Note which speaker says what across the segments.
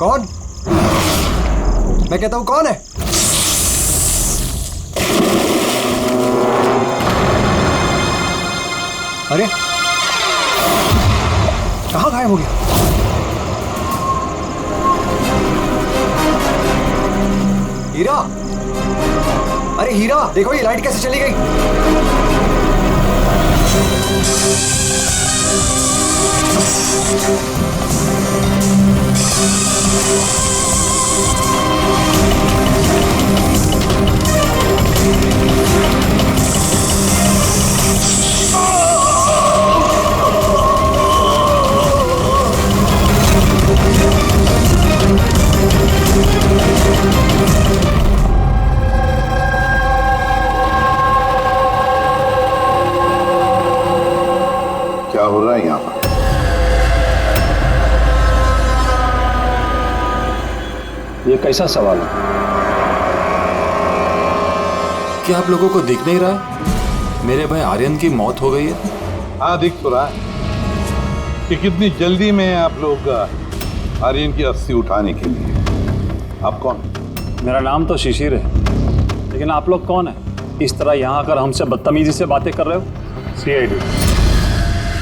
Speaker 1: कौन? मैं कहता हूं कौन है? अरे कहां गायब हो गया? हीरा, अरे हीरा देखो ये लाइट कैसे चली गई।
Speaker 2: क्या हो रहा है यहाँ पर?
Speaker 3: ये कैसा सवाल है?
Speaker 4: क्या आप लोगों को दिख नहीं रहा मेरे भाई आर्यन की मौत हो गई है?
Speaker 2: हाँ, दिख तो रहा है कि कितनी जल्दी में आप लोग आर्यन की अस्थि उठाने के लिए। आप कौन?
Speaker 3: मेरा नाम तो शिशिर है, लेकिन आप लोग कौन है? इस तरह यहाँ आकर हमसे बदतमीजी से बातें कर रहे हो?
Speaker 5: सीआईडी,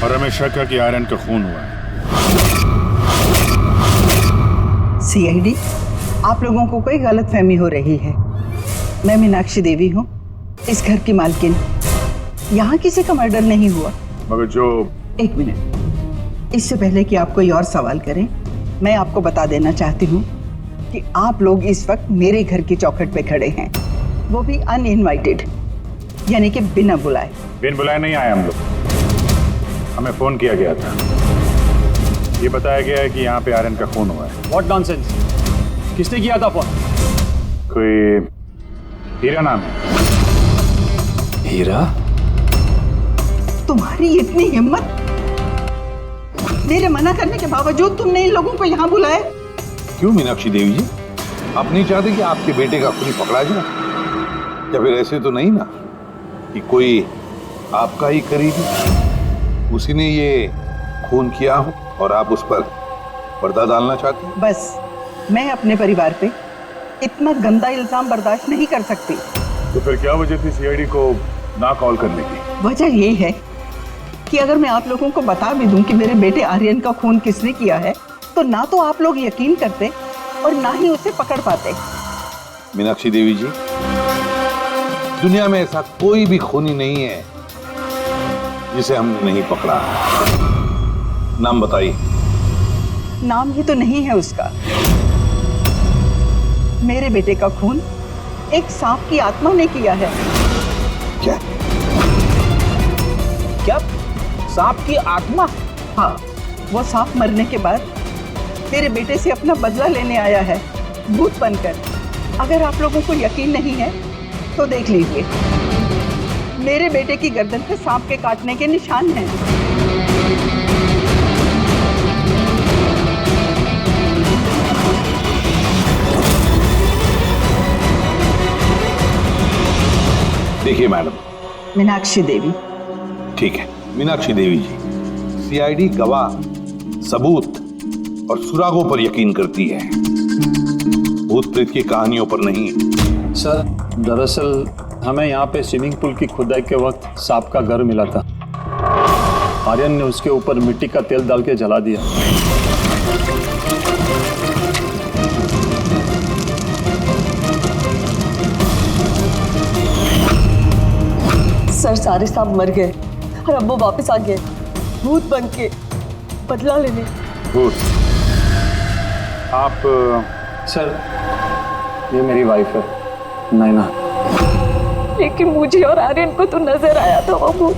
Speaker 5: और हमें शक है कि आर्यन का खून हुआ है।
Speaker 6: सीआईडी, आप लोगों को कोई गलतफहमी हो रही है। मैं मीनाक्षी देवी हूँ, इस घर की मालकिन। यहाँ किसी का मर्डर नहीं हुआ।
Speaker 5: मगर जो...
Speaker 6: एक मिनट, इससे पहले कि आप कोई और सवाल करें, मैं आपको बता देना चाहती हूँ कि आप लोग इस वक्त मेरे घर की चौखट पे खड़े हैं, वो भी अनइनवाइटेड, यानी कि बिना बुलाए।
Speaker 5: बिन बुलाए नहीं आए हम लोग, हमें फोन किया गया था। ये बताया गया है कि यहाँ पे आर्यन का खून हुआ है।
Speaker 3: What nonsense? किसने किया था फोन?
Speaker 5: कोई हीरा नाम है।
Speaker 4: हीरा?
Speaker 6: तुम्हारी इतनी हिम्मत, मेरे मना करने के बावजूद तुमने इन लोगों को यहाँ बुलाया?
Speaker 2: क्यों मीनाक्षी देवी जी, आप नहीं चाहते कि आपके बेटे का खून पकड़ा जाए? या फिर ऐसे तो नहीं ना कि कोई आपका ही करीबी, उसी ने ये खून किया हो और आप उस पर पर्दा डालना चाहते हैं?
Speaker 6: बस, मैं अपने परिवार पे इतना गंदा इल्जाम बर्दाश्त नहीं कर सकती।
Speaker 5: तो फिर क्या वजह थी सीआईडी को ना कॉल करने की?
Speaker 6: वजह ये है कि अगर मैं आप लोगों को बता भी दूं कि मेरे बेटे आर्यन का खून किसने किया है, तो ना तो आप लोग यकीन करते और ना ही उसे पकड़ पाते।
Speaker 2: मीनाक्षी देवी जी, दुनिया में ऐसा कोई भी खूनी नहीं है जिसे हमने नहीं पकड़ा। नाम बताइए।
Speaker 6: नाम ही तो नहीं है उसका। मेरे बेटे का खून एक सांप की आत्मा ने किया है।
Speaker 2: क्या?
Speaker 7: क्या? सांप की आत्मा?
Speaker 6: हाँ, वो सांप मरने के बाद मेरे बेटे से अपना बदला लेने आया है, भूत बनकर। अगर आप लोगों को यकीन नहीं है तो देख लीजिए, मेरे बेटे की गर्दन पे सांप के काटने के निशान हैं।
Speaker 2: देखिए मैडम।
Speaker 6: मीनाक्षी देवी।
Speaker 2: ठीक है मीनाक्षी देवी जी, सीआईडी गवाह, सबूत और सुरागों पर यकीन करती है, भूत प्रेत की कहानियों पर नहीं।
Speaker 3: सर, दरअसल हमें यहाँ पे स्विमिंग पूल की खुदाई के वक्त सांप का घर मिला था। आर्यन ने उसके ऊपर मिट्टी का तेल डाल के जला दिया।
Speaker 8: सर, सारे सांप मर गए और अब वो वापस आ गए, भूत बन के बदला लेने।
Speaker 5: भूत? आप...
Speaker 3: सर, ये मेरी वाइफ है, नैना।
Speaker 8: लेकिन मुझे और आर्यन को तो नजर आया था वो भूत।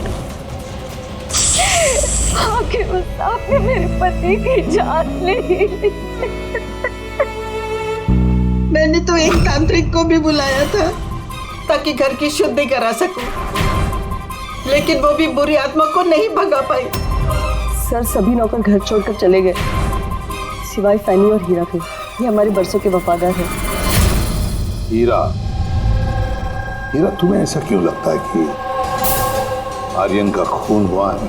Speaker 8: आखिर उस सांप ने मेरे पति की जान ली।
Speaker 6: मैंने तो एक तांत्रिक को भी बुलाया था ताकि घर की शुद्धि करा सकूं, लेकिन वो भी बुरी आत्मा को नहीं भगा पाई।
Speaker 8: सर, सभी नौकर घर छोड़कर चले गए, सिवाय फैनी और हीरा के। ये हमारे बरसों के वफादार हैं।
Speaker 2: हीरा, हीरा तुम्हें ऐसा क्यों लगता है कि आर्यन का खून हुआ है?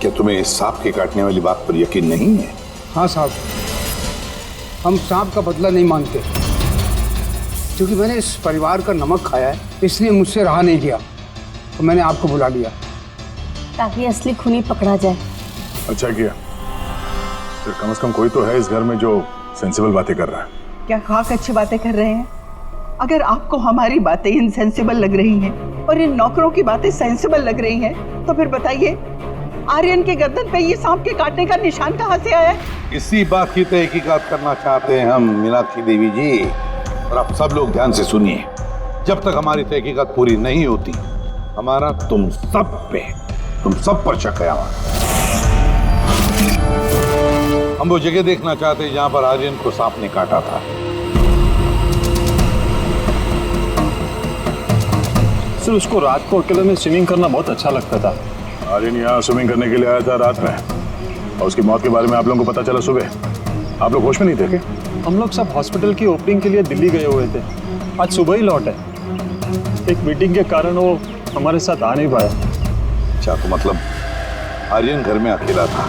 Speaker 2: क्या तुम्हें सांप के काटने वाली बात पर यकीन नहीं है?
Speaker 5: हाँ साहब,
Speaker 9: हम सांप का बदला नहीं मांगते, क्योंकि मैंने इस परिवार का नमक खाया है, इसलिए मुझसे रहा नहीं गया तो मैंने आपको बुला लिया
Speaker 8: ताकि असली खूनी पकड़ा जाए।
Speaker 5: अच्छा किया। फिर कम से कम कोई तो है इस घर में जो सेंसिबल बातें कर रहा है।
Speaker 6: क्या खाक अच्छी बातें कर रहे हैं? अगर आपको हमारी बातें इनसेंसिबल लग रही हैं और इन नौकरों की बातें सेंसिबल लग रही हैं, तो फिर बताइए आर्यन के गर्दन पे ये सांप के काटने का निशान कहाँ से आया है?
Speaker 2: इसी बात की तहकीकात करना चाहते हैं हम मीनाक्षी देवी जी, और आप सब लोग ध्यान से सुनिए। जब तक हमारी तहकीकात पूरी नहीं होती, हमारा तुम सब पर शक है। हम वो जगह देखना चाहते हैं जहां पर आर्यन को सांप ने काटा था।
Speaker 3: सर, उसको रात को अकेले में स्विमिंग करना बहुत अच्छा लगता था।
Speaker 5: आर्यन यहाँ स्विमिंग करने के लिए आया था रात में, और उसकी मौत के बारे में आप लोगों को पता चला सुबह। आप लोग होश में नहीं थे क्या?
Speaker 3: हम लोग सब हॉस्पिटल की ओपनिंग के लिए दिल्ली गए हुए थे, आज सुबह ही लौटे। एक मीटिंग के कारण वो हमारे साथ आ नहीं पाया।
Speaker 2: अच्छा, तो मतलब आर्यन घर में अकेला था,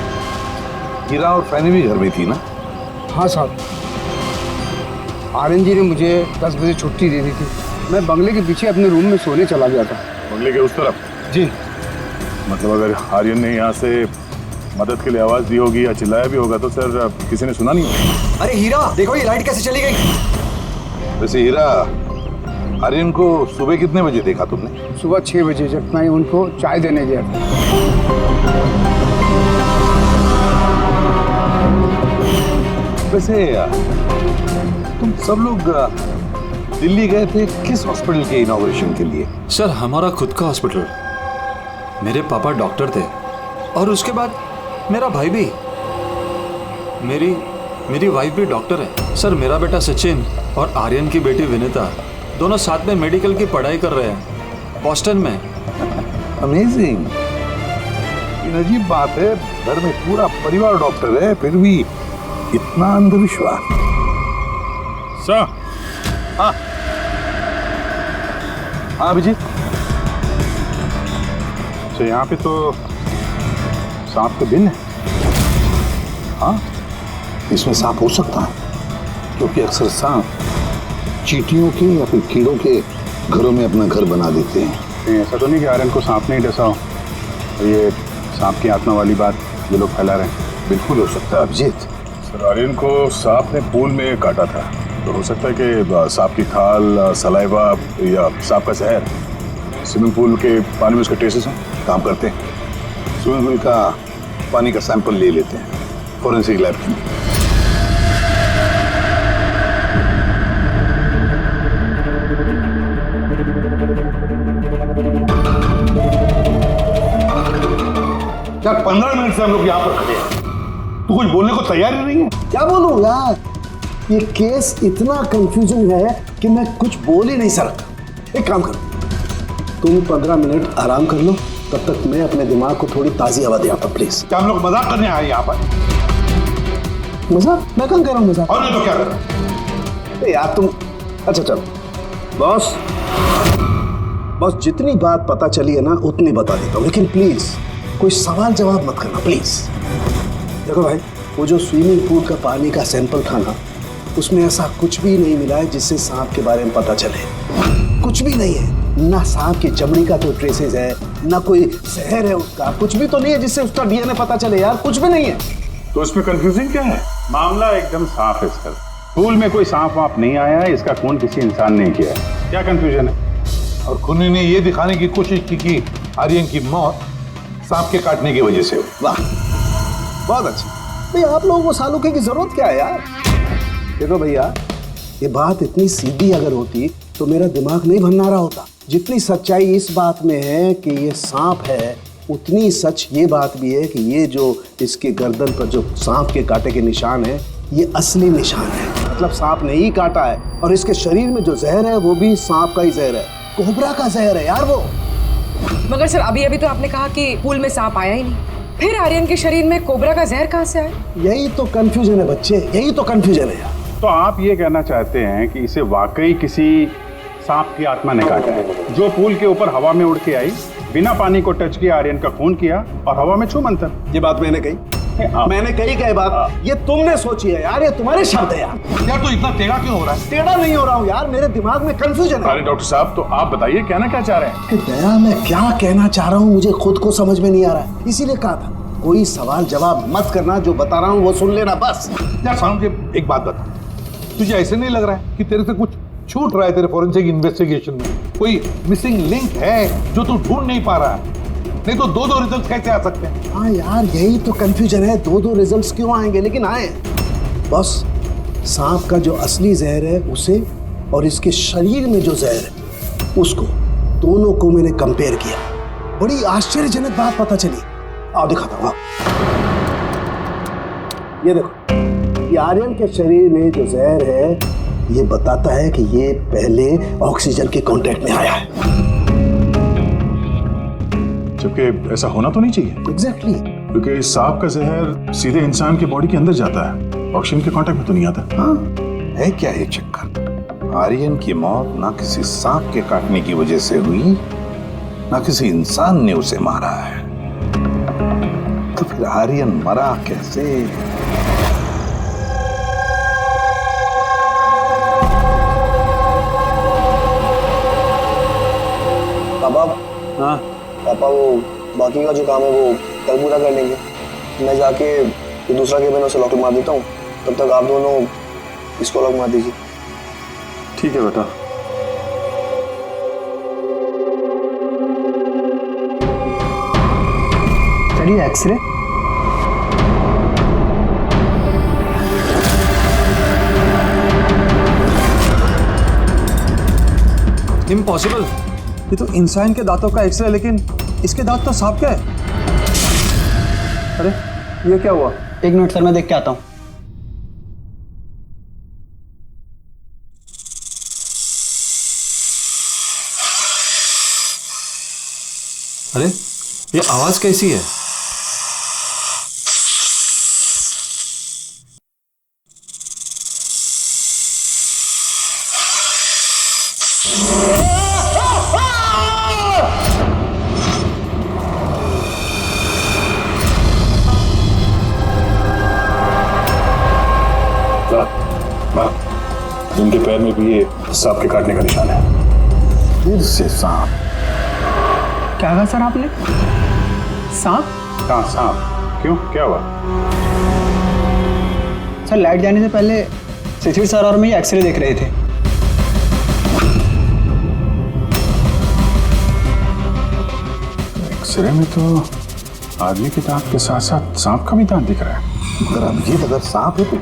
Speaker 2: हीरा और फैनी भी घर में थी ना?
Speaker 9: हाँ साहब, आर्यन जी ने मुझे 10 बजे छुट्टी दे दी थी। मैं बंगले के पीछे अपने रूम में सोने चला गया था।
Speaker 5: बंगले के उस तरफ?
Speaker 9: जी।
Speaker 5: मतलब अगर आर्यन ने यहाँ से मदद के लिए आवाज दी होगी या चिल्लाया भी होगा तो सर किसी ने सुना नहीं होगा।
Speaker 1: अरे हीरा, देखो ये लाइट कैसे चली गई।
Speaker 2: वैसे हीरा, आर्यन को सुबह कितने बजे देखा तुमने?
Speaker 9: सुबह 6 बजे, जब मैं उनको चाय देने गया था।
Speaker 2: वैसे तुम सब लोग दिल्ली गए थे किस हॉस्पिटल के इनॉग्रेशन के लिए?
Speaker 4: सर, हमारा खुद का हॉस्पिटल। मेरे पापा डॉक्टर थे, और उसके बाद मेरा भाई भी। मेरी वाइफ भी डॉक्टर है। सर, मेरा बेटा सचिन और आर्यन की बेटी विनीता दोनों साथ में मेडिकल की पढ़ाई कर रहे हैं बॉस्टन में।
Speaker 2: अमेजिंग। ये अजीब बात है, घर में पूरा परिवार डॉक्टर है, फिर भी इतना अंधविश्वास।
Speaker 5: सर।
Speaker 2: हाँ हाँ अभिजीत।
Speaker 5: तो यहाँ पे तो सांप के दिन है।
Speaker 2: हाँ, इसमें सांप हो सकता है, क्योंकि अक्सर सांप चींटियों के या फिर कीड़ों के घरों में अपना घर बना देते हैं।
Speaker 5: ऐसा तो नहीं कि आर्यन को सांप नहीं डसा हो, तो ये सांप की आत्मा वाली बात ये लोग फैला रहे हैं।
Speaker 2: बिल्कुल हो सकता है अभिजीत।
Speaker 5: सर, आर्यन को सांप ने पूल में काटा था, तो हो सकता है कि सांप की खाल, सलाइवा या सांप का जहर स्विमिंग पूल के पानी में उसके ट्रेसेस हैं।
Speaker 2: काम करते हैं, स्विमिंग पूल का पानी का सैंपल ले लेते हैं फॉरेंसिक लैब के लिए। यार 15 मिनट से हम लोग यहाँ पर खड़े हैं, तू कुछ बोलने को तैयार ही नहीं है।
Speaker 10: क्या बोलूं यार, ये केस इतना कंफ्यूजिंग है कि मैं कुछ बोल ही नहीं सकता। एक काम करो, तुम 15 मिनट आराम कर लो, तब तक मैं अपने दिमाग को थोड़ी ताज़ी हवा दे आता। प्लीज।
Speaker 2: क्या हम लोग मजाक करने आए यहाँ पर?
Speaker 10: मजाक? मैं कहाँ कर रहा हूँ मजाक?
Speaker 2: और नहीं तो क्या कर रहा है?
Speaker 10: यार तुम, अच्छा चलो बॉस, जितनी बात पता चली है ना उतनी बता देता हूँ, लेकिन प्लीज कोई सवाल जवाब मत करना प्लीज। देखो भाई, वो जो स्विमिंग पूल का पानी का सैंपल था ना, उसमें ऐसा कुछ भी नहीं मिला है जिससे सांप के बारे में पता चले। कुछ भी नहीं है, ना सांप की चमड़ी का कोई ट्रेसेस है, ना कोई जहर है उसका, कुछ भी तो नहीं है जिससे उसका डीएनए पता चले। यार कुछ भी नहीं है।
Speaker 5: तो इसमें कंफ्यूजिंग क्या है? मामला एकदम साफ है सर। पूल में कोई सांप वाप नहीं आया है, इसका खून किसी इंसान ने किया है। क्या कंफ्यूजन है?
Speaker 2: और खूनी ने ये दिखाने की कोशिश की कि आर्यन की मौत सांप के काटने की वजह से हुई।
Speaker 10: वाह, बहुत अच्छी। भाई आप लोगों को सालूके की जरूरत क्या है यार? देखो भैया, ये बात इतनी सीधी अगर होती तो मेरा दिमाग नहीं भन्ना रहा होता। जितनी सच्चाई इस बात में है कि ये सांप है, उतनी सच ये बात भी है कि ये जो इसके गर्दन पर जो सांप के कांटे के निशान है, ये असली निशान है। मतलब सांप ने ही काटा है, और इसके शरीर में जो जहर है वो भी सांप का ही जहर है, कोबरा का जहर है यार वो।
Speaker 11: मगर सर, अभी तो आपने कहा कि पूल में सांप आया ही नहीं, फिर आर्यन के शरीर में कोबरा का जहर कहाँ से आया?
Speaker 10: यही तो कंफ्यूजन है बच्चे, यही तो कंफ्यूजन है यार।
Speaker 5: तो आप ये कहना चाहते हैं कि इसे वाकई किसी सांप की आत्मा ने काटा है, जो पूल के ऊपर हवा में उड़ के आई, बिना पानी को टच किया आर्यन का खून किया और हवा में छू मंतर।
Speaker 10: ये बात मैंने कही? मैंने कई बात, ये तुमने सोची है यार, ये तुम्हारे शब्द है यार।
Speaker 2: यार तो इतना टेढ़ा क्यों हो रहा है?
Speaker 10: टेढ़ा नहीं हो रहा हूँ यार, मेरे दिमाग में कंफ्यूजन है।
Speaker 5: अरे डॉक्टर साहब, तो आप बताइए कहना क्या चाह रहे हैं?
Speaker 10: कि दया, मैं क्या कहना चाह रहा हूँ मुझे खुद को समझ में नहीं आ रहा है, इसीलिए कहा था कोई सवाल जवाब मत करना, जो बता रहा हूँ वो सुन लेना बस।
Speaker 2: यार साउंड के एक बात बता, तुझे ऐसे नहीं लग रहा है कि तेरे से कुछ छूट रहा है तेरे फॉरेंसिक इन्वेस्टिगेशन में? कोई मिसिंग लिंक है जो तू ढूंढ नहीं पा रहा है? नहीं तो दो रिजल्ट कैसे आ सकते हैं?
Speaker 10: हाँ यार, यही तो कंफ्यूजन है, दो रिजल्ट्स क्यों आएंगे, लेकिन आए। बस सांप का जो असली जहर है उसे और इसके शरीर में जो जहर है उसको, दोनों को मैंने कंपेयर किया। बड़ी आश्चर्यजनक बात पता चली। आओ दिखाता हूँ। ये देखो, ये आर्यन के शरीर में जो जहर है ये बताता है कि ये पहले ऑक्सीजन के कांटेक्ट में आया है।
Speaker 5: जबकि ऐसा होना तो नहीं चाहिए।
Speaker 10: एग्जैक्टली।
Speaker 5: क्योंकि सांप का जहर सीधे इंसान के बॉडी के अंदर जाता है, ऑक्सीजन के कांटेक्ट में तो नहीं आता।
Speaker 10: हाँ,
Speaker 2: है क्या ये चक्कर? आर्यन की मौत ना किसी सांप के काटने की वजह से हुई, ना किसी इंसान ने उसे मारा है। तो फिर आर्यन मरा कैसे?
Speaker 1: हाँ
Speaker 12: पापा, वो बाकी का जो काम है वो कल पूरा कर लेंगे। मैं जाके ये दूसरा केबिन उसे लॉक मार देता हूँ, तब तक आप दोनों इसको लॉक मार दीजिए।
Speaker 3: ठीक है बेटा।
Speaker 9: चलिए एक्सरे।
Speaker 4: इम्पॉसिबल, ये तो इंसान के दांतों का एक्सरे, लेकिन इसके दांत तो सांप के है। अरे ये क्या हुआ?
Speaker 12: एक मिनट सर, मैं देख के आता हूँ।
Speaker 4: अरे ये आवाज कैसी है?
Speaker 5: उनके पैर में भी ये सांप के काटने का निशान है।
Speaker 2: फिर से सांप?
Speaker 9: क्या कहा सर आपने? सांप?
Speaker 5: हाँ सांप। क्यों, क्या हुआ?
Speaker 12: सर लाइट जाने से पहले शिशिर सर और मैं एक्सरे देख रहे थे।
Speaker 5: एक्सरे में तो आदमी के दांत के साथ साथ सांप का भी दांत दिख रहा है।
Speaker 2: मगर अभिजीत, अगर सांप है तो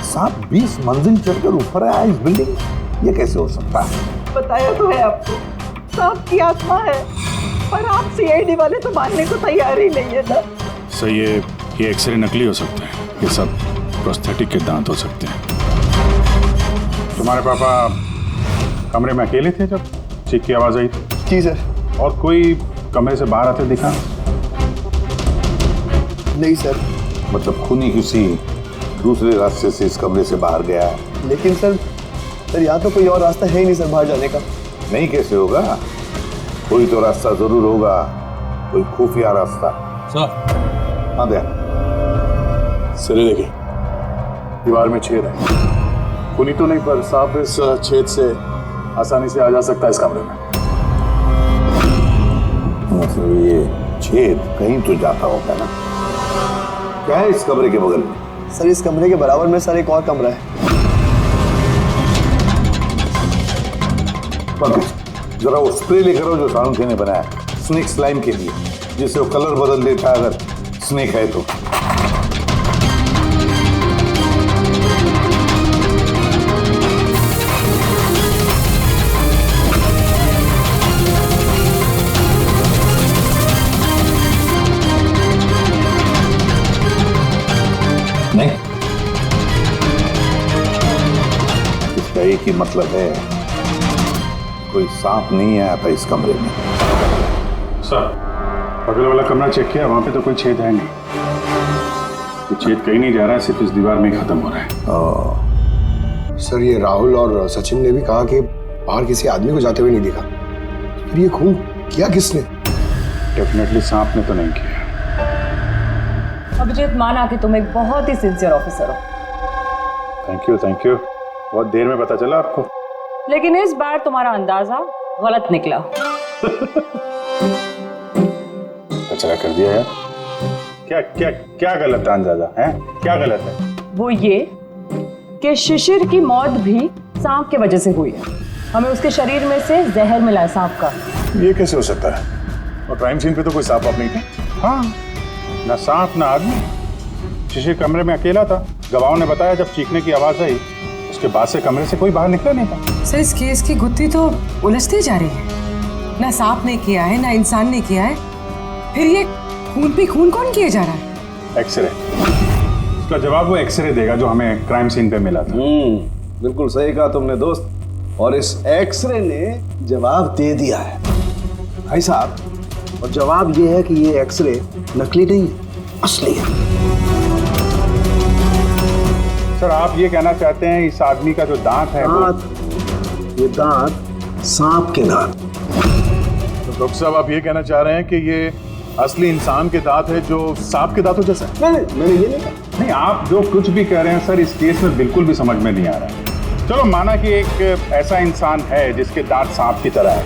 Speaker 2: सांप 20 मंजिल चढ़कर ऊपर आया इस बिल्डिंग में, ये कैसे हो सकता है?
Speaker 6: बताया तो है आपको, सांप की आत्मा है, पर आप सीआईडी वाले तो मानने को तैयार ही नहीं है ना।
Speaker 5: सर ये एक्सरे नकली हो सकते हैं, ये सब प्रोस्थेटिक के दांत हो सकते हैं। तुम्हारे पापा कमरे में अकेले थे जब चीख की आवाज आई थी?
Speaker 12: जी सर।
Speaker 5: और कोई कमरे से बाहर आते दिखा?
Speaker 12: नहीं सर।
Speaker 2: मतलब खूनी किसी दूसरे रास्ते से इस कमरे से बाहर गया है?
Speaker 12: लेकिन सर यहाँ तो कोई और रास्ता है ही नहीं सर बाहर जाने का।
Speaker 2: नहीं कैसे होगा? कोई तो रास्ता जरूर होगा, कोई खुफिया रास्ता।
Speaker 4: सर।
Speaker 2: हाँ दया।
Speaker 5: सर देखिए, दीवार में छेद है। खूनी तो नहीं, पर सांप इस छेद से आसानी से आ जा सकता है इस कमरे में।
Speaker 2: मतलब ये छेद कहीं तो जाता होगा ना? क्या है इस कमरे के बगल में?
Speaker 12: सर इस कमरे के बराबर में सर एक और कमरा है।
Speaker 2: जरा वो स्प्रे लेकर आओ जो सारुंखे ने बनाया स्नेक स्लाइम के लिए, जिससे वो कलर बदल देता है अगर स्नेक है तो। नहीं, इसका एक ही मतलब है, कोई सांप नहीं आया था इस कमरे में।
Speaker 5: सर बगल वाला कमरा चेक किया, वहां पे तो कोई छेद है नहीं। तो छेद कहीं नहीं जा रहा है, सिर्फ इस दीवार में ही खत्म हो रहा है।
Speaker 10: सर ये राहुल और सचिन ने भी कहा कि बाहर किसी आदमी को जाते हुए नहीं दिखा, फिर ये खून किया किसने?
Speaker 5: डेफिनेटली सांप ने तो नहीं किया।
Speaker 8: अभिजीत, माना कि तुम एक बहुत ही सिंसियर ऑफिसर हो,
Speaker 5: थैंक यू। बहुत देर में पता चला आपको।
Speaker 8: लेकिन इस बार तुम्हारा अंदाजा गलत निकला।
Speaker 5: कचरा कर दिया यार। क्या क्या क्या गलत अंदाजा है? क्या गलत है?
Speaker 8: वो ये कि शिशिर की मौत भी सांप के वजह से हुई है। हमें उसके शरीर में से जहर मिला है सांप का।
Speaker 5: ये कैसे हो सकता है? और क्राइम सीन पे तो कोई सांप वाप नहीं था। हाँ, ना सांप ना आदमी। शिशिर कमरे में अकेला था। गवाहों ने बताया जब चीखने की आवाज आई उसके बाद से कमरे से कोई बाहर निकला नहीं था।
Speaker 11: सर, इस केस की गुत्थी तो उलझती जा रही है। ना सांप ने किया है, ना इंसान ने किया है, फिर ये खून पे खून कौन किया जा रहा है?
Speaker 5: एक्सरे। इसका जवाब वो एक्सरे देगा जो हमें क्राइम सीन पे मिला था।
Speaker 10: बिल्कुल सही कहा तुमने दोस्त। और इस एक्सरे ने जवाब दे दिया है भाई साहब। और जवाब ये है कि ये एक्सरे नकली नहीं है, असली है।
Speaker 5: सर, आप ये कहना चाहते हैं इस आदमी का जो दांत है
Speaker 10: ये दांत सांप के दांत।
Speaker 5: तो डॉक्टर साहब आप ये कहना चाह रहे हैं कि ये असली इंसान के दांत है जो सांप के दांतों जैसा है?
Speaker 10: नहीं, मैंने ये नहीं कहा।
Speaker 5: नहीं, आप जो कुछ भी कह रहे हैं सर, इस केस में बिल्कुल भी समझ में नहीं आ रहा है। चलो माना कि एक ऐसा इंसान है जिसके दांत सांप की तरह है,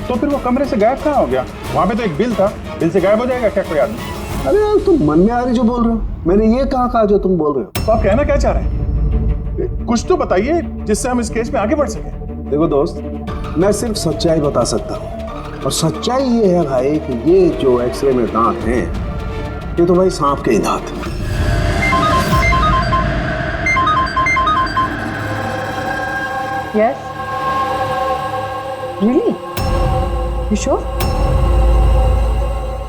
Speaker 5: तो फिर वो कमरे से गायब कहाँ हो गया? वहां पे तो एक बिल था, बिल से गायब हो जाएगा क्या कोई आदमी?
Speaker 10: अरे यार, तुम मन में आ रही जो बोल रहे हो। मैंने ये कहा जो तुम बोल रहे हो।
Speaker 5: तो आप कहना क्या चाह रहे हैं? कुछ तो बताइए जिससे हम इस केस में आगे बढ़ सके।
Speaker 10: देखो दोस्त, मैं सिर्फ सच्चाई बता सकता हूँ। और सच्चाई ये है भाई कि ये जो एक्सरे में दांत हैं, ये तो भाई सांप के ही दांत हैं।
Speaker 8: Yes? Really? You sure?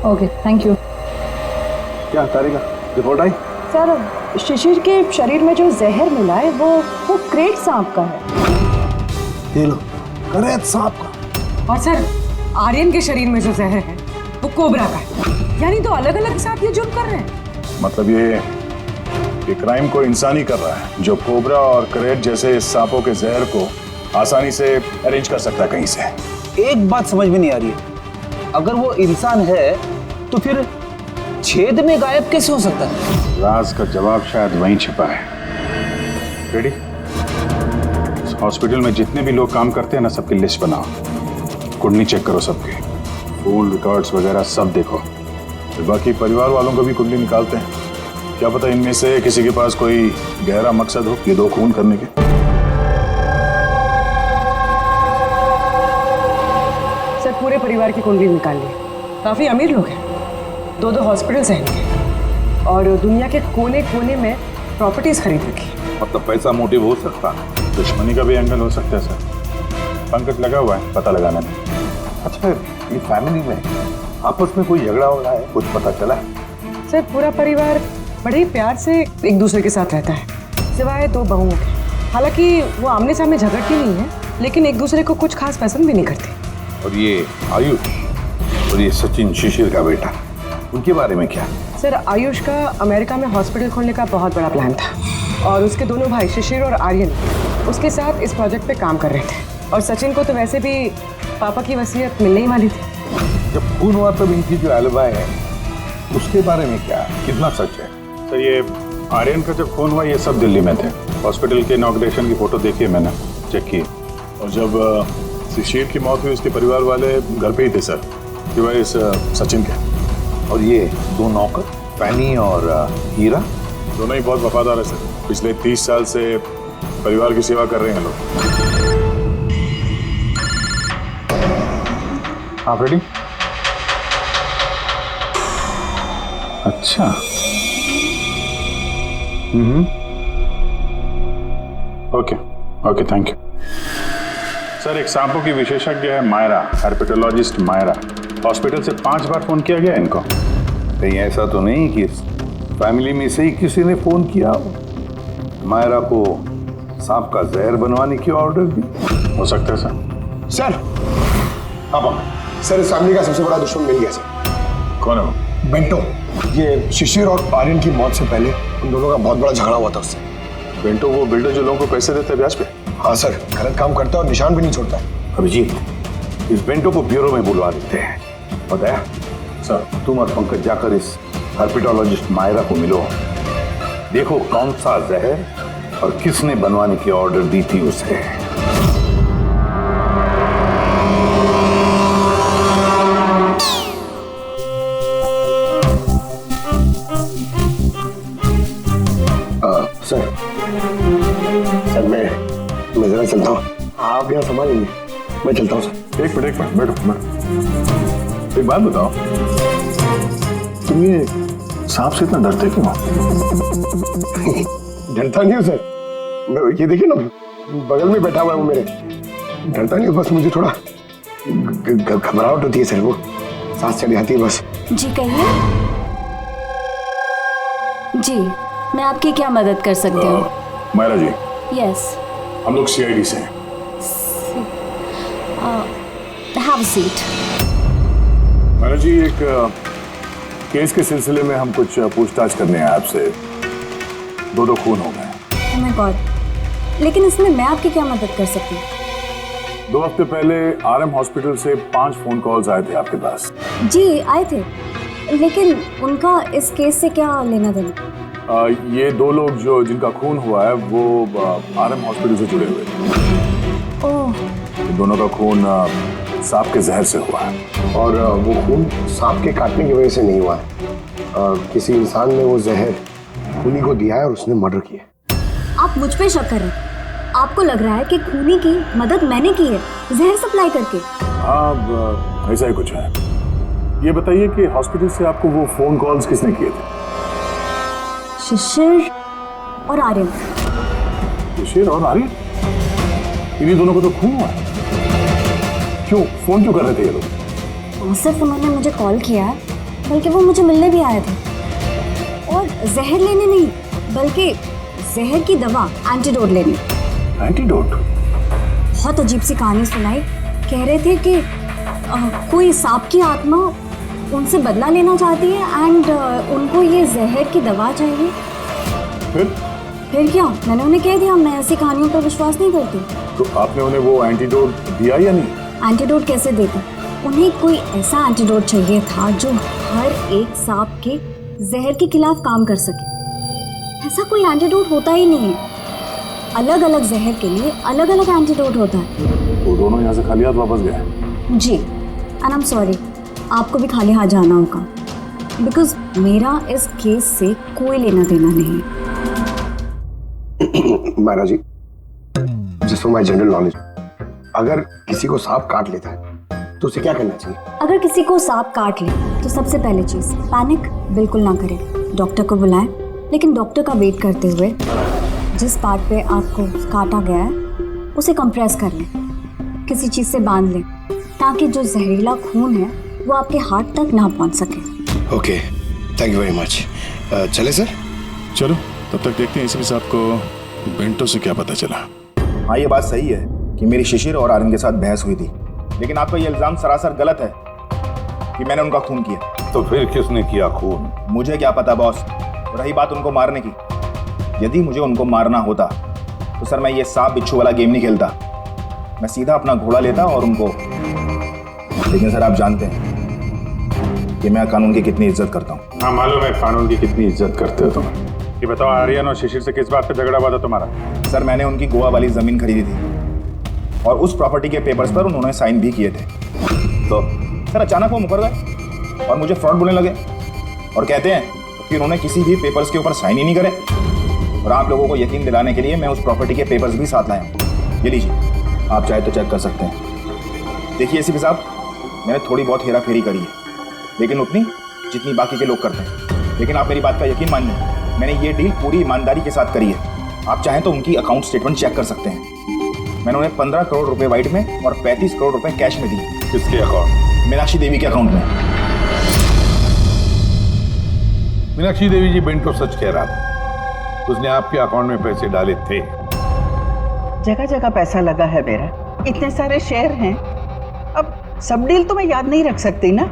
Speaker 8: Okay, thank you.
Speaker 10: क्या तारिका, रिपोर्ट आई?
Speaker 8: सर, शिशिर के शरीर में जो जहर मिला है वो क्रेट सांप का है।
Speaker 10: ये लो, क्रेट सांप का।
Speaker 11: और सर, आर्यन के शरीर में जो जहर है वो कोबरा का है। यानी तो अलग अलग सांप ये जुर्म कर रहे हैं।
Speaker 5: मतलब ये क्राइम को इंसान ही कर रहा है जो कोबरा और क्रेट जैसे सांपों के जहर को आसानी से अरेंज कर सकता है कहीं से।
Speaker 7: एक बात समझ में नहीं आ रही है, अगर वो इंसान है तो फिर छेद में गायब कैसे हो सकता है?
Speaker 5: राज का जवाब शायद वहीं छिपा है। रेडी? हॉस्पिटल में जितने भी लोग काम करते हैं ना, सबकी लिस्ट बनाओ, कुंडली चेक करो सबके, फोन रिकॉर्ड्स वगैरह सब देखो। फिर बाकी परिवार वालों को भी कुंडली निकालते हैं। क्या पता इनमें से किसी के पास कोई गहरा मकसद हो ये दो खून करने के।
Speaker 11: सर, पूरे परिवार की कुंडली निकाल ली। काफी अमीर लोग हैं, दो हॉस्पिटल्स हैं इनके, और दुनिया के कोने कोने में प्रॉपर्टीज खरीद रखी।
Speaker 2: मतलब पैसा मोटिव हो सकता है,
Speaker 5: दुश्मनी का भी एंगल हो सकता है सर। पंकज लगा हुआ है पता लगाने में।
Speaker 2: अच्छा, ये फैमिली में आपस में कोई झगड़ा हो रहा है, कुछ पता चला?
Speaker 11: सर, पूरा परिवार बड़े ही प्यार से एक दूसरे के साथ रहता है, सिवाय दो बहुओं के। हालांकि वो आमने सामने झगड़ती नहीं है, लेकिन एक दूसरे को कुछ खास पसंद भी नहीं करते।
Speaker 2: और ये आयुष और ये सचिन, शिशिर का बेटा, उनके बारे में क्या?
Speaker 11: सर, आयुष का अमेरिका में हॉस्पिटल खोलने का बहुत बड़ा प्लान था, और उसके दोनों भाई शिशिर और आर्यन उसके साथ इस प्रोजेक्ट पे काम कर रहे थे। और सचिन को तो वैसे भी पापा की वसीयत मिलने ही वाली थी।
Speaker 2: जब खून हुआ तब इनकी जो एलिबाई है उसके बारे में क्या, कितना सच है?
Speaker 5: सर, ये आर्यन का जब खून हुआ ये सब दिल्ली में थे। हॉस्पिटल के इनॉग्रेशन की फोटो देखी मैंने, चेक की। और जब शिशिर की मौत हुई उसके परिवार वाले घर पे ही थे सर, सिवाय इस सचिन के।
Speaker 2: और ये दो नौकर, फैनी और हीरा,
Speaker 5: दोनों ही बहुत वफादार है सर। पिछले 30 साल से परिवार की सेवा कर रहे हैं लोग। आप रेडी? अच्छा, ओके, थैंक यू सर। एक सांपों की विशेषज्ञ है मायरा, हेर्पेटोलॉजिस्ट मायरा। हॉस्पिटल से 5 बार फोन किया गया इनको।
Speaker 2: कहीं ऐसा तो नहीं कि फैमिली में से ही किसी ने फोन किया मायरा को सांप का जहर बनवाने की ऑर्डर दी?
Speaker 5: हो सकता है सर।
Speaker 12: सर, अब सर, इस फैमिली का सबसे बड़ा दुश्मन मिल गया सर।
Speaker 5: कौन है वो?
Speaker 12: बेंटो। ये शिशिर और आर्यन की मौत से पहले उन दोनों का बहुत बड़ा झगड़ा हुआ था उससे।
Speaker 5: बेंटो वो बिल्डर जो लोगों को पैसे देते हैं ब्याज पे?
Speaker 12: हाँ सर, गलत काम करता है और निशान भी नहीं छोड़ता है।
Speaker 2: अभिजीत, इस बेंटो को ब्यूरो में बुलवा देते हैं। बताया सर, तुम और पंकज जाकर इस हर्पिटोलॉजिस्ट मायरा को मिलो, देखो कौन सा जहर और किसने बनवाने की ऑर्डर दी थी उसे।
Speaker 12: सर मैं जरा चलता हूँ, आप यहाँ संभालेंगे, मैं चलता हूँ सर।
Speaker 5: एक मिनट बैठो। एक बात बताओ, तुम ये सांप से इतना डरते क्यों?
Speaker 12: डरता नहीं हूँ सर, ये देखिए ना बगल में बैठा हुआ है वो मेरे। डरता नहीं हूँ, बस मुझे थोड़ा घबराहट होती है सर, वो सांस चढ़ जाती है बस।
Speaker 13: जी कहिए। जी मैं आपकी क्या मदद कर सकती हूँ?
Speaker 5: मायरा जी,
Speaker 13: यस,
Speaker 5: हम लोग सीआईडी से हैं।
Speaker 13: Have a seat.
Speaker 5: Myra ji, एक केस के सिलसिले में हम कुछ पूछताछ करने हैं आपसे। दो खून हो गए।
Speaker 13: ओह माय गॉड, लेकिन इसमें मैं आपकी क्या मदद कर सकती हूँ?
Speaker 5: 2 हफ्ते पहले आरएम हॉस्पिटल से 5 फोन कॉल्स आए थे आपके पास।
Speaker 13: जी आए थे, लेकिन उनका इस केस से क्या लेना देना?
Speaker 5: ये 2 लोग जो जिनका खून हुआ है वो आरएम हॉस्पिटल से जुड़े हुए थे।
Speaker 13: ओह।
Speaker 5: दोनों का खून सांप के जहर से हुआ है।
Speaker 12: और वो खून सांप के काटने की वजह से नहीं हुआ है, किसी इंसान ने वो जहर खूनी को दिया है और उसने मर्डर किया।
Speaker 13: आप मुझ पे शक कर रहे हैं? आपको लग रहा है कि खूनी की मदद मैंने की है जहर सप्लाई करके?
Speaker 5: हाँ, ऐसा ही कुछ है। ये बताइए कि हॉस्पिटल से आपको वो फोन कॉल्स किसने किए थे?
Speaker 13: शिशिर और आर्यन।
Speaker 5: शिशिर और आर्यन? इन्हीं दोनों को तो खून हुआ है। क्यों फोन क्यों कर रहे थे ये लोग?
Speaker 13: सिर्फ उन्होंने मुझे कॉल किया है, बल्कि वो मुझे मिलने भी आए थे, और जहर लेने नहीं बल्कि जहर की दवा एंटीडोट लेने।
Speaker 5: एंटीडोट?
Speaker 13: बहुत अजीब सी कहानी सुनाई। कह रहे थे कि कोई सांप की आत्मा उनसे बदला लेना चाहती है एंड उनको ये जहर की दवा चाहिए।
Speaker 5: फिर
Speaker 13: क्या? मैंने उन्हें कह दिया मैं ऐसी कहानियों पर विश्वास नहीं करती।
Speaker 5: तो आपने उन्हें वो एंटीडोट दिया या नहीं?
Speaker 13: एंटीडोट कैसे देती? उन्हें कोई ऐसा एंटीडोट चाहिए था जो हर एक सांप के जहर के खिलाफ काम कर सके। ऐसा कोई एंटीडोट होता ही नहीं है, अलग अलग जहर के लिए अलग अलग एंटीडोट होता है।
Speaker 5: वो दोनों यहाँ से खाली हाथ वापस गए?
Speaker 13: जी, एंड आई एम सॉरी, आपको भी खाली हाथ जाना होगा, बिकॉज मेरा इस केस से कोई लेना देना नहीं।
Speaker 12: Myra ji, just for my general knowledge, अगर किसी को सांप काट लेता है तो उसे क्या करना चाहिए?
Speaker 13: अगर किसी को सांप काट ले तो सबसे पहले चीज पैनिक बिल्कुल ना करें, डॉक्टर को बुलाएं, लेकिन डॉक्टर का वेट करते हुए जिस पार्ट पे आपको काटा गया है उसे कंप्रेस कर लें, किसी चीज से बांध लें, ताकि जो जहरीला खून है वो आपके हार्ट तक ना पहुंच सके।
Speaker 12: Okay, thank you very much. चले सर?
Speaker 5: चलो, तब तक देखते हैं इसी साहब को बेंटो से क्या पता चला।
Speaker 14: हाँ, ये बात सही है कि मेरी शिशिर और आर्यन के साथ बहस हुई थी, लेकिन आपका ये इल्जाम सरासर गलत है कि मैंने उनका खून किया।
Speaker 2: तो फिर किसने किया खून?
Speaker 14: मुझे क्या पता बॉस। रही बात उनको मारने की, यदि मुझे उनको मारना होता तो सर मैं ये सांप बिच्छू वाला गेम नहीं खेलता, मैं सीधा अपना घोड़ा लेता और उनको। लेकिन सर आप जानते हैं कि मैं कानून की कितनी इज्जत करता हूँ।
Speaker 5: हाँ मालूम है कानून की कितनी इज्जत करते हो तुम। ये बताओ, आर्यन और शिशिर से किस बात पे झगड़ा हुआ था तुम्हारा?
Speaker 14: सर मैंने उनकी गोवा वाली जमीन खरीदी थी और उस प्रॉपर्टी के पेपर्स पर उन्होंने साइन भी किए थे। तो सर अचानक वो मुकर गए और मुझे फ्रॉड बोलने लगे और कहते हैं कि उन्होंने किसी भी पेपर्स के ऊपर साइन ही नहीं करे। और आप लोगों को यकीन दिलाने के लिए मैं उस प्रॉपर्टी के पेपर्स भी साथ लाया हूँ। ये लीजिए, आप चाहे तो चेक कर सकते हैं। देखिए एसीपी साहब, मैंने थोड़ी बहुत हेरा फेरी करी है, लेकिन उतनी जितनी बाकी के लोग करते हैं। लेकिन आप मेरी बात का यकीन मानिए, मैंने ये डील पूरी ईमानदारी के साथ करी है। आप चाहें तो उनकी अकाउंट स्टेटमेंट चेक कर सकते हैं। मैंने उन्हें 15 करोड़ रुपए व्हाइट में और 35 करोड़ रुपए कैश में दिए।
Speaker 2: किसके अकाउंट?
Speaker 14: मीनाक्षी देवी के अकाउंट में।
Speaker 2: मीनाक्षी देवी जी बेंटो सच कह रहा था, उसने आपके अकाउंट में पैसे डाले थे।
Speaker 6: जगह जगह पैसा लगा है मेरा, इतने सारे शेयर हैं, अब सब डील तो मैं याद नहीं रख सकती ना।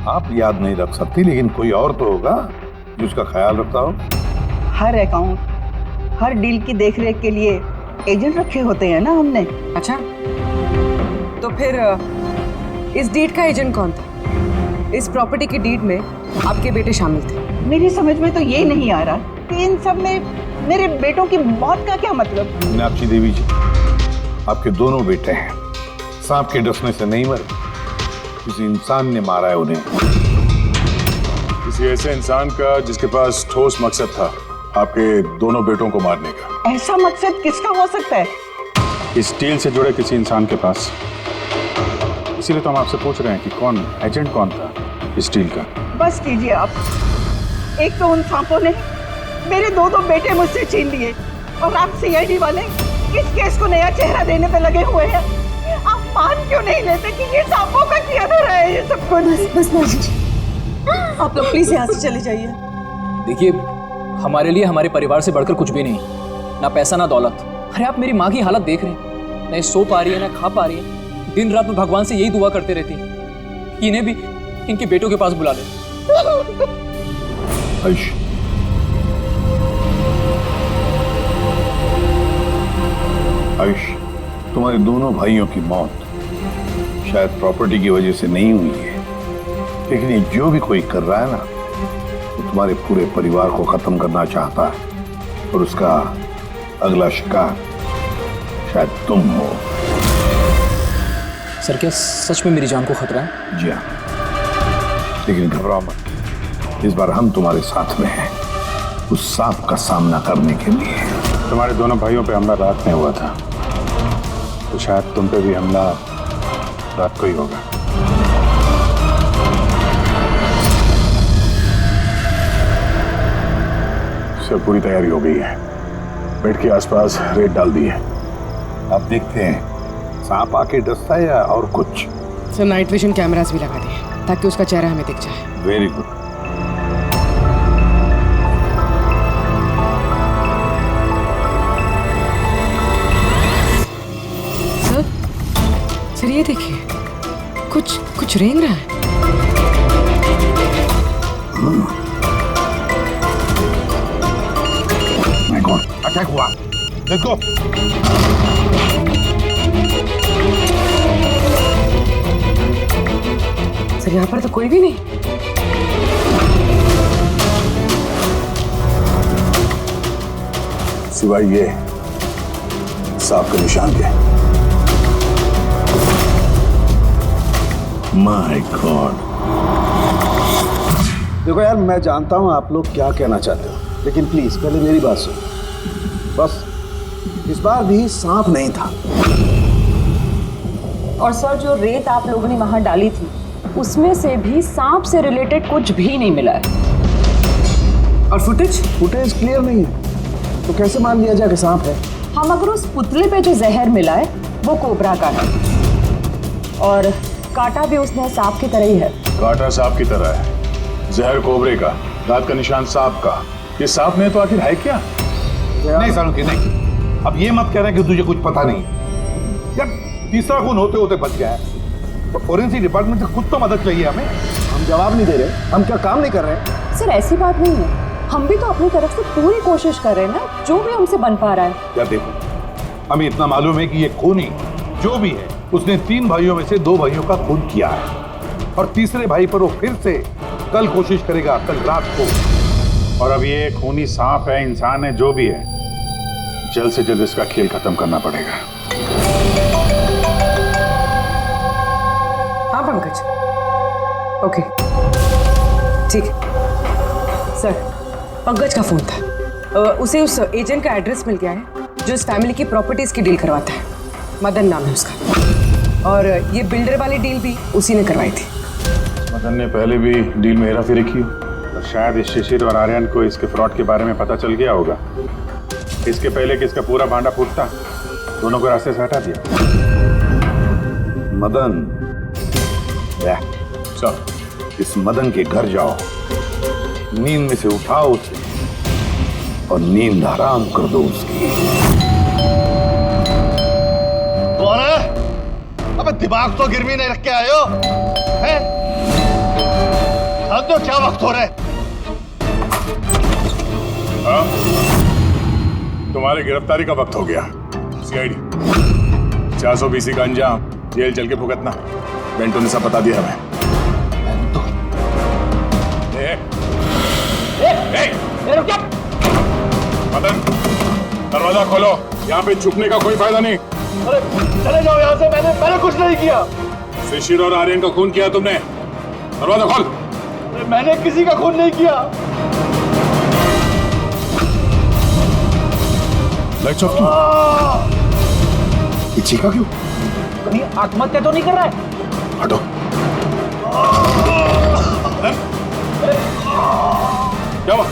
Speaker 2: आप याद नहीं रख सकती, लेकिन कोई और तो होगा जो उसका ख्याल रखता हो।
Speaker 6: हर अकाउंट, हर डील की देखरेख के लिए एजेंट रखे होते हैं ना हमने।
Speaker 11: अच्छा, तो फिर इस डीड का एजेंट कौन था? इस प्रॉपर्टी की डीड में आपके बेटे शामिल थे।
Speaker 6: मेरी समझ में तो ये नहीं आ रहा कि इन सब में मेरे बेटों की मौत का क्या मतलब।
Speaker 2: मीनाक्षी देवी जी, आपके दोनों बेटे हैं, सांप के डसने से नहीं मरे, किसी इंसान ने मारा है उन्हें।
Speaker 5: किसी ऐसे इंसान का जिसके पास ठोस मकसद था आपके दोनों बेटों को मारने का।
Speaker 6: ऐसा मकसद किसका हो सकता है?
Speaker 5: इस डील से जुड़े किसी इंसान के पास। इसीलिए तो हम आपसे पूछ रहे हैं कि कौन एजेंट कौन था इस डील का।
Speaker 6: बस कीजिए आप। एक तो उन सांपों ने मेरे दो बेटे मुझसे छीन लिए और आप सीआईडी वाले इस केस को नया चेहरा देने पे लगे हुए हैं। आप मान क्यों नहीं लेते कि ये सांपों का किया धरा है ये सब कुछ?
Speaker 8: बस माजी जी, आप लोग प्लीज यहाँ से चले जाइए।
Speaker 15: देखिए, हमारे लिए हमारे परिवार से बढ़कर कुछ भी नहीं, ना पैसा ना दौलत। अरे आप मेरी माँ की हालत देख रहे हैं, ना सो पा रही है ना खा पा रही है। दिन रात में भगवान से यही दुआ करते रहती है कि इन्हें भी इनके बेटों के पास बुला ले।
Speaker 2: आयुष, आयुष, तुम्हारे दोनों भाइयों की मौत शायद प्रॉपर्टी की वजह से नहीं हुई है, लेकिन ये जो भी कोई कर रहा है ना, वो तुम्हारे पूरे परिवार को खत्म करना चाहता है और उसका अगला शिकार शायद तुम हो।
Speaker 15: सर, क्या सच में मेरी जान को खतरा है?
Speaker 2: जी हाँ, लेकिन घबराओ मत, इस बार हम तुम्हारे साथ में हैं उस सांप का सामना करने के लिए।
Speaker 5: तुम्हारे दोनों भाइयों पे हमला रात में हुआ था, तो शायद तुम पे भी हमला रात को ही होगा। सब पूरी तैयारी हो गई है, बेड के आसपास रेत डाल दी है।
Speaker 2: अब देखते हैं सांप आके डसता है या और कुछ।
Speaker 11: सर, नाइट विजन कैमरास भी लगा दिए ताकि उसका चेहरा हमें दिख जाए।
Speaker 2: Very good.
Speaker 11: सर, ये देखिए, कुछ रेंग रहा है।
Speaker 2: माय गॉड, अटैक हुआ। देखो,
Speaker 11: सर यहाँ पर तो कोई भी नहीं।
Speaker 5: सिवाय ये सांप के निशान के।
Speaker 2: My God.
Speaker 10: देखो यार, मैं जानता हूं आप लोग क्या कहना चाहते हो, लेकिन प्लीज पहले मेरी बात सुनो। बस इस बार भी सांप नहीं था।
Speaker 16: और सर, जो रेत आप लोगों ने वहां डाली थी उसमें से भी सांप से रिलेटेड कुछ भी नहीं मिला है।
Speaker 10: और फुटेज क्लियर नहीं है, तो कैसे मान लिया जाए कि सांप है?
Speaker 16: हम अगर उस पुतले पे जो जहर मिला है वो कोबरा का है, और काटा भी उसने सांप की तरह ही है।
Speaker 5: काटा सांप की तरह है, जहर कोबरे का, दांत का निशान सांप का। ये सांप में तो आखिर है क्या?
Speaker 2: नहीं सालुंकी, नहीं। अब ये मत कह रहे कि तुझे कुछ पता नहीं यार। तीसरा खून होते होते बच गया है, तो फोरेंसिक डिपार्टमेंट से कुछ तो मदद चाहिए हमें।
Speaker 10: हम जवाब नहीं दे रहे, हम क्या काम नहीं कर रहे?
Speaker 16: सर, ऐसी बात नहीं है, हम भी तो अपनी तरफ से पूरी कोशिश कर रहे हैं ना, जो भी हमसे बन पा रहा है।
Speaker 2: यार देखो, हमें इतना मालूम है कि ये खूनी जो भी है उसने 3 भाइयों में से 2 भाइयों का खून किया है, और तीसरे भाई पर वो फिर से कल कोशिश करेगा, कल रात को।
Speaker 5: और अब ये खूनी सांप है, इंसान है, जो भी है, जल्द से जल्द इसका खेल खत्म करना पड़ेगा।
Speaker 11: हाँ पंकज, ओके, ठीक है। सर, पंकज का फोन था, उसे उस एजेंट का एड्रेस मिल गया है जो इस फैमिली की प्रॉपर्टीज की डील करवाता है। मदन नाम है उसका, और ये बिल्डर वाली डील भी उसी ने करवाई थी।
Speaker 5: मदन ने पहले भी डील में हेराफेरी की, और शायद इस शिशिर और आर्यन को इसके फ्रॉड के बारे में पता चल गया होगा। इसके पहले कि इसका पूरा भांडा फूटता, दोनों को रास्ते से हटा दिया।
Speaker 2: मदन, इस मदन के घर जाओ, नींद में से उठाओ उसे और नींद हराम कर दो उसकी।
Speaker 17: अबे दिमाग तो गिरवी नहीं रख के आए हो, हैं? तो क्या वक्त हो रहा है?
Speaker 5: हाँ? तुम्हारी गिरफ्तारी का वक्त हो गया। सीआईडी 420 का अंजाम, जेल चल के भुगतना। बेंटो ने सब बता दिया हमें। मदन, दरवाजा खोलो, यहाँ पे छुपने का कोई फायदा नहीं।
Speaker 17: अरे चले जाओ यहाँ से, मैंने कुछ नहीं किया।
Speaker 5: शिशिर और आर्यन का खून किया तुमने, दरवाजा खोल।
Speaker 17: मैंने किसी का खून नहीं किया।
Speaker 5: लाइट्स ऑफ क्यों? पीछे का क्यों?
Speaker 7: कहीं आत्महत्या तो नहीं कर रहा है?
Speaker 5: हटो। क्या हुआ?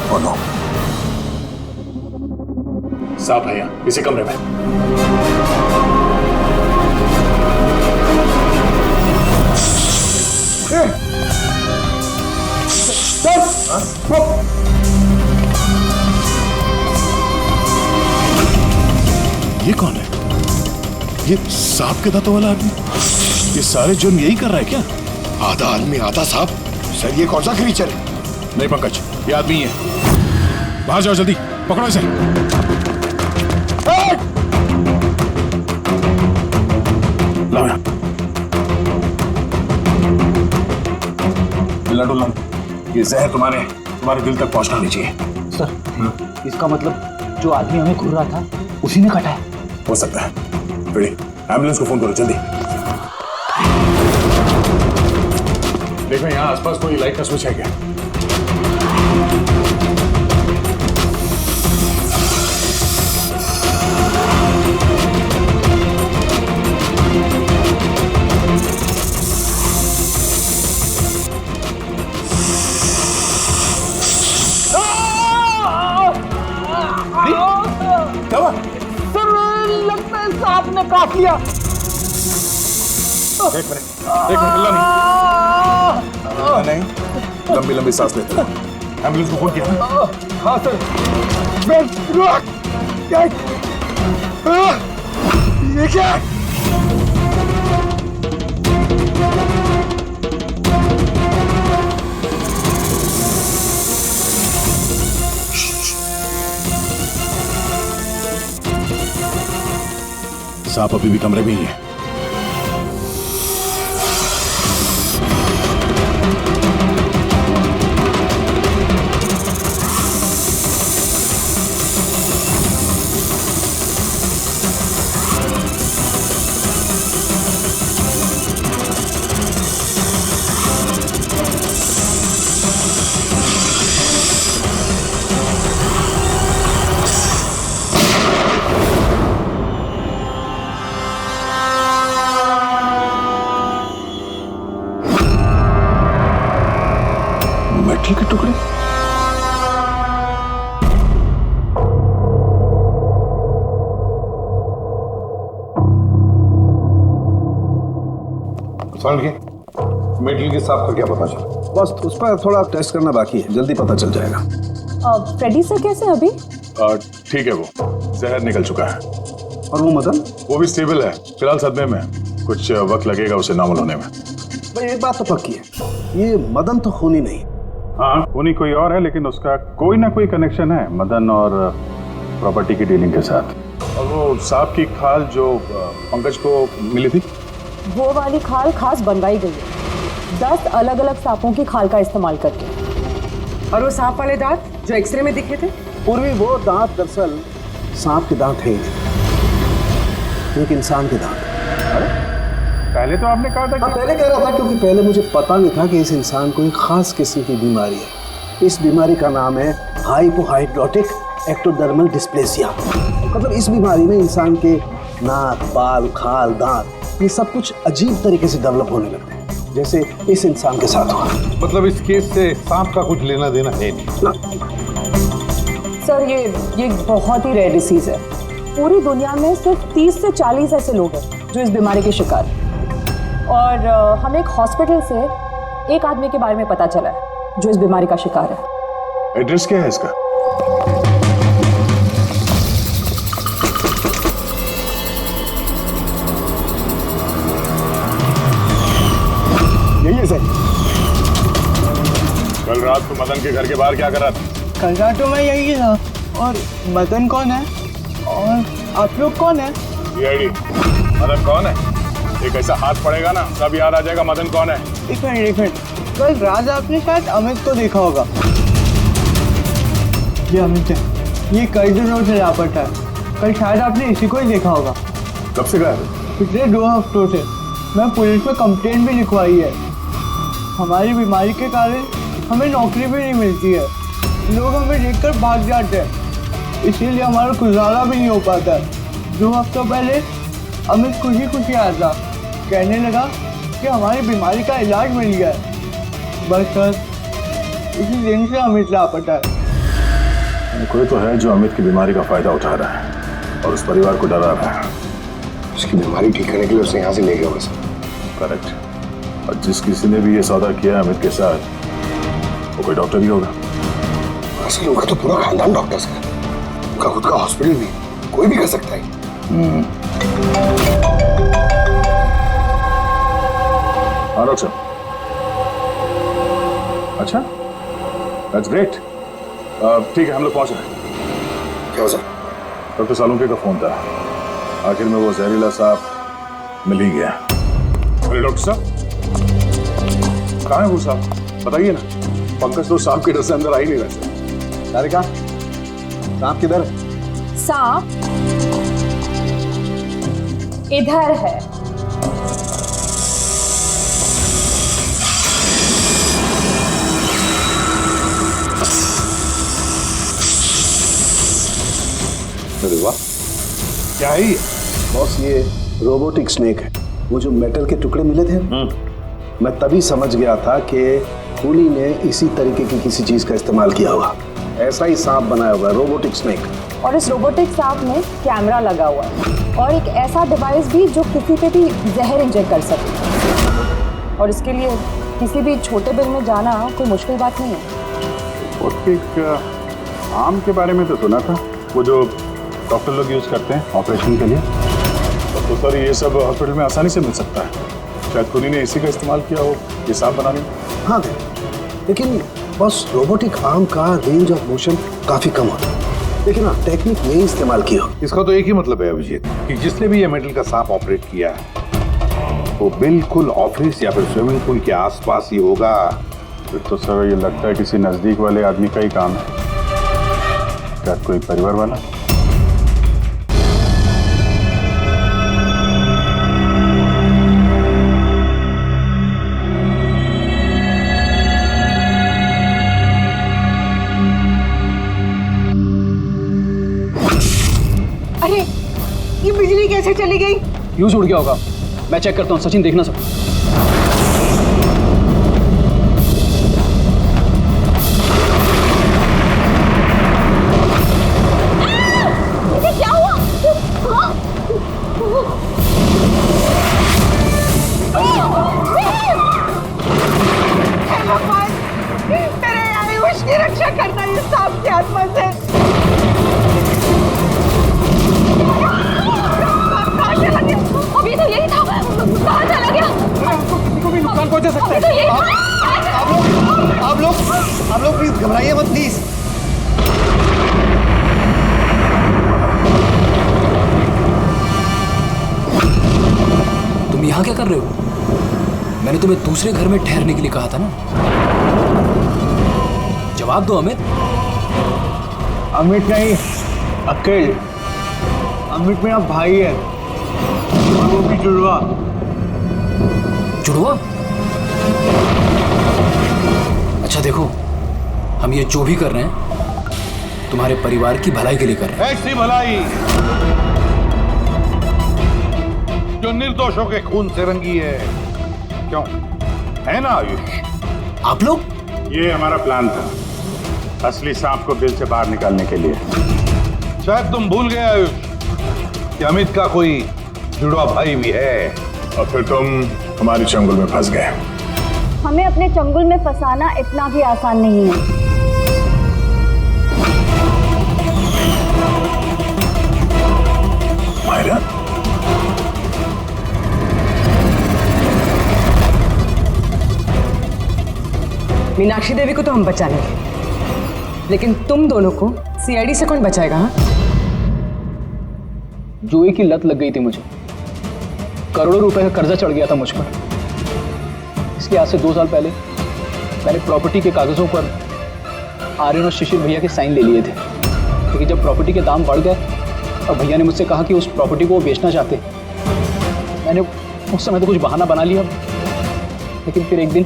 Speaker 5: बोलो। सांप है यहाँ, इसी कमरे में। ये कौन है? ये सांप के दांतों वाला आदमी? ये सारे जुर्म यही कर रहा है क्या?
Speaker 17: आधा आदमी आधा सांप। सर ये कौन सा क्रीचर है?
Speaker 5: नहीं पंकज, ये आदमी ही है। बाहर जाओ जल्दी, पकड़ो इसे। लाओ यहाँ। मिलना डुलना, ये जहर तुम्हारे दिल तक पहुंचना नहीं चाहिए।
Speaker 7: सर, इसका मतलब जो आदमी हमें घूर रहा था उसी ने काटा है।
Speaker 5: हो सकता है। फिर एम्बुलेंस को फोन करो जल्दी। देखो यहाँ आसपास कोई लाइट का स्विच है क्या?
Speaker 17: लगता है सांप ने काट लिया।
Speaker 5: एक मिनट हिलना नहीं, लंबी लंबी सांस लेते रहो। एम्बुलेंस को फोन किया?
Speaker 17: हाँ सर। ये क्या?
Speaker 5: सांप अभी भी कमरे में ही है। मेटल के टुकड़े?
Speaker 2: मेटल के सांप का क्या पता चला?
Speaker 10: बस उस पर थोड़ा टेस्ट करना बाकी है, जल्दी पता चल जाएगा।
Speaker 16: फ्रेडी सर कैसे हैं अभी?
Speaker 5: ठीक है, वो जहर निकल चुका है।
Speaker 10: और वो मदन?
Speaker 5: वो भी स्टेबल है, फिलहाल सदमे में। कुछ वक्त लगेगा उसे नॉर्मल होने में।
Speaker 10: भाई एक बात तो पक्की है, ये मदन तो खूनी नहीं।
Speaker 5: हाँ, खूनी कोई और है, लेकिन उसका कोई ना कोई कनेक्शन है मदन और प्रॉपर्टी की डीलिंग के साथ। और वो सांप की खाल जो पंकज को मिली थी,
Speaker 16: वो वाली खाल खास बनवाई गई है 10 अलग अलग सांपों की खाल का इस्तेमाल करके।
Speaker 11: और वो सांप वाले दांत जो एक्सरे में दिखे थे?
Speaker 10: पूर्वी वो दांत दरअसल सांप के दांत है ही नहीं, एक इंसान के दांत।
Speaker 5: पहले तो आपने कहा था
Speaker 10: कि पहले कह रहा था, क्योंकि पहले मुझे पता नहीं था कि इस इंसान को एक खास किस्म की बीमारी है। इस बीमारी का नाम है हाइपोहाइड्रोटिक एक्टोडर्मल डिस्प्लेसिया। मतलब इस बीमारी में इंसान के नाक, बाल, खाल, दांत ये सब कुछ अजीब तरीके से डेवलप होने लगते हैं, जैसे इस इंसान के साथ हुआ।
Speaker 2: मतलब इस केस से सांप का कुछ लेना देना है नहीं?
Speaker 16: सर ये बहुत ही रेयर डिसीज है। पूरी दुनिया में सिर्फ 30 से 40 ऐसे लोग हैं जो इस बीमारी के शिकार हैं। और हमें एक हॉस्पिटल से एक आदमी के बारे में पता चला है जो इस बीमारी का शिकार है।
Speaker 5: एड्रेस क्या है इसका?
Speaker 10: यही है सर।
Speaker 5: कल रात को मदन के घर के बाहर क्या कर रहा था?
Speaker 18: कल रात तो मैं यही था। और मदन कौन है? और आप लोग कौन है?
Speaker 5: सीआईडी। मदन कौन है? एक ऐसा हाथ पड़ेगा ना, सब याद आ जाएगा मदन कौन है।
Speaker 18: एक मिनट कल रात आपने शायद अमित को देखा होगा। ये अमित है, ये कई दिनों से लापता है। कल शायद आपने इसी को ही देखा होगा।
Speaker 5: कब से गायब?
Speaker 18: पिछले 2 हफ्तों से। मैं पुलिस में कंप्लेंट भी लिखवाई है। हमारी बीमारी के कारण हमें नौकरी भी नहीं मिलती है। लोग हमें देखकर भाग जाते हैं, इसीलिए हमारा गुजारा भी नहीं हो पाता है। 2 हफ्तों पहले अमित खुशी आया था, कहने लगा कि हमारी बीमारी का इलाज मिल गया है। बस सर, इसी दिन से अमित लापता है।
Speaker 5: कोई तो है जो अमित की बीमारी का फायदा उठा रहा है और उस परिवार को डरा रहा है।
Speaker 10: उसकी बीमारी ठीक करने के लिए उसे यहाँ से ले गया बस।
Speaker 5: करेक्ट। और जिस किसी ने भी ये सौदा किया अमित के साथ, वो कोई डॉक्टर ही होगा।
Speaker 10: असल उनका तो पूरा खानदान डॉक्टर्स का, उनका खुद का हॉस्पिटल भी, कोई भी कर सकता है।
Speaker 5: डॉक्टर, अच्छा, दैट्स ग्रेट। ठीक है, हम लोग पहुंच रहे हैं।
Speaker 10: क्या सर?
Speaker 5: डॉक्टर सालुंके का फोन था। आखिर में वो जहरीला सांप मिल ही गया। अरे डॉक्टर साहब, कहाँ है वो सांप? बताइए ना। पंकज तो सांप के डर से अंदर आ ही नहीं रहे।
Speaker 10: तारिका, सांप किधर है?
Speaker 16: सांप इधर है।
Speaker 10: अरे वाह,
Speaker 5: क्या है ये?
Speaker 10: बॉस, ये रोबोटिक स्नेक है। वो जो मेटल के टुकड़े मिले थे, मैं तभी समझ गया था कि कूली ने इसी तरीके की किसी चीज का इस्तेमाल किया होगा। ऐसा ही सांप बनाया हुआ है, रोबोटिक स्नेक।
Speaker 16: और इस रोबोटिक सांप में कैमरा लगा हुआ है और एक ऐसा डिवाइस भी जो किसी पे भी जहर इंजेक्ट कर सके। और इसके लिए किसी भी छोटे बिल में जाना कोई मुश्किल बात नहीं है।
Speaker 5: रोबोटिक आम के बारे में तो सुना था, वो जो डॉक्टर लोग यूज करते हैं ऑपरेशन के लिए। तो सर, ये सब हॉस्पिटल में आसानी से मिल सकता है। शायद कुनी ने इसी का इस्तेमाल किया हो ये सांप बनाने में।
Speaker 10: हाँ, लेकिन बस रोबोटिक आर्म का रेंज ऑफ मोशन काफी कम होता है। लेकिन हाँ, टेक्निक नहीं इस्तेमाल की हो।
Speaker 2: इसका तो एक ही मतलब है अभिजीत कि जिसने भी ये मेटल का सांप ऑपरेट किया है वो बिल्कुल ऑफिस या फिर स्विमिंग पूल के आसपास ही होगा।
Speaker 5: फिर तो सर ये लगता है किसी नजदीक वाले आदमी का ही काम है। क्या कोई परिवार वाला?
Speaker 6: अरे, ये बिजली कैसे चली गई?
Speaker 15: फ्यूज उड़ गया होगा। मैं चेक करता हूँ। सचिन, देखना सब।
Speaker 8: क्या हुआ?
Speaker 6: भगवान, तेरे आयुष की रक्षा करना इस सांप की आत्मा से।
Speaker 8: अभी तो यही था, कहाँ चला गया?
Speaker 18: किसी को भी नुकसान पहुंचा सकता है।
Speaker 8: तो यही
Speaker 1: आप लोग प्लीज घबराइए मत प्लीज।
Speaker 15: तुम यहाँ क्या कर रहे हो? मैंने तुम्हें दूसरे घर में ठहरने के लिए कहा था ना। जवाब दो अमित।
Speaker 18: अमित नहीं, अकेल। अमित मेरा भाई है और वो भी जुड़वा।
Speaker 15: जुड़वा? अच्छा देखो, हम ये जो भी कर रहे हैं तुम्हारे परिवार की भलाई के लिए कर रहे हैं।
Speaker 2: ऐसी भलाई जो निर्दोषों के खून से रंगी है। क्यों, है ना आयुष?
Speaker 15: आप लोग?
Speaker 5: ये हमारा प्लान था, असली सांप को बिल से बाहर निकालने के लिए।
Speaker 2: शायद तुम भूल गए आयुष कि अमित का कोई जुड़वा भाई भी है।
Speaker 5: और फिर तुम हमारी चंगुल में फंस गए।
Speaker 13: हमें अपने चंगुल में फंसाना इतना भी आसान नहीं है।
Speaker 5: मायरा,
Speaker 11: मीनाक्षी देवी को तो हम बचा लेंगे, लेकिन तुम दोनों को सीआईडी से कौन बचाएगा? हाँ,
Speaker 15: जुए की लत लग गई थी मुझे। करोड़ों रुपए का कर्जा चढ़ गया था मुझ पर। इसलिए आज से 2 साल पहले मैंने प्रॉपर्टी के कागजों पर आर्यन और शिशिर भैया के साइन ले लिए थे, लेकिन जब प्रॉपर्टी के दाम बढ़ गए और भैया ने मुझसे कहा कि उस प्रॉपर्टी को वो बेचना चाहते, मैंने उस समय तो कुछ बहाना बना लिया, लेकिन फिर एक दिन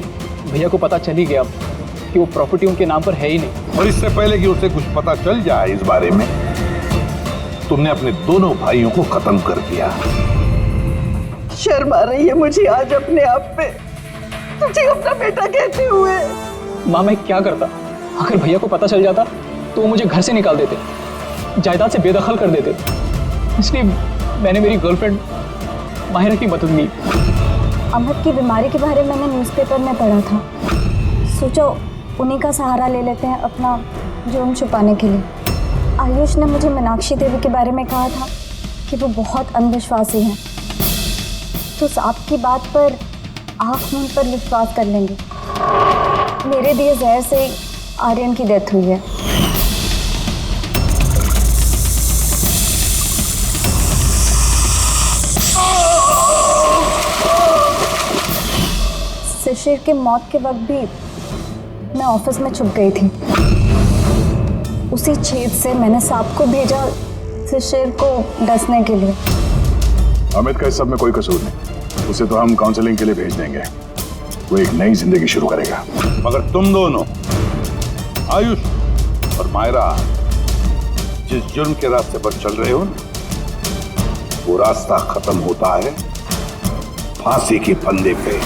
Speaker 15: भैया को पता चल ही गया कि वो प्रॉपर्टी उनके नाम पर है ही नहीं।
Speaker 2: और इससे पहले कि उसे कुछ पता चल जाए इस बारे में, तुमने अपने दोनों भाइयों को खत्म कर दिया।
Speaker 6: शर्म आ रही है मुझे आज अपने आप पे, तुझे अपना बेटा कहते हुए।
Speaker 15: माँ मैं क्या करता? अगर भैया को पता चल जाता तो वो मुझे घर से निकाल देते, जायदाद से बेदखल कर देते। इसलिए मैंने मेरी गर्लफ्रेंड माहिरा की मदद ली।
Speaker 13: अमृत की बीमारी के बारे में मैंने न्यूज़पेपर में पढ़ा था, सोचो उन्हीं का सहारा ले लेते हैं अपना जुर्म छुपाने के लिए। आयुष ने मुझे मीनाक्षी देवी के बारे में कहा था कि वो बहुत अंधविश्वासी हैं, तो सांप की बात पर आँख मूंद पर विश्वास कर लेंगे। मेरे दिए जहर से आर्यन की डेथ हुई है। शिशिर के मौत के वक्त भी मैं ऑफिस में छुप गई थी। उसी छेद से मैंने सांप को भेजा शिशिर को डसने के लिए।
Speaker 5: अमित का इस सब में कोई कसूर नहीं, उसे तो हम काउंसलिंग के लिए भेज देंगे, वो एक नई जिंदगी शुरू करेगा।
Speaker 2: मगर तुम दोनों आयुष और मायरा जिस जुर्म के रास्ते पर चल रहे हो ना, वो रास्ता खत्म होता है फांसी के फंदे पे।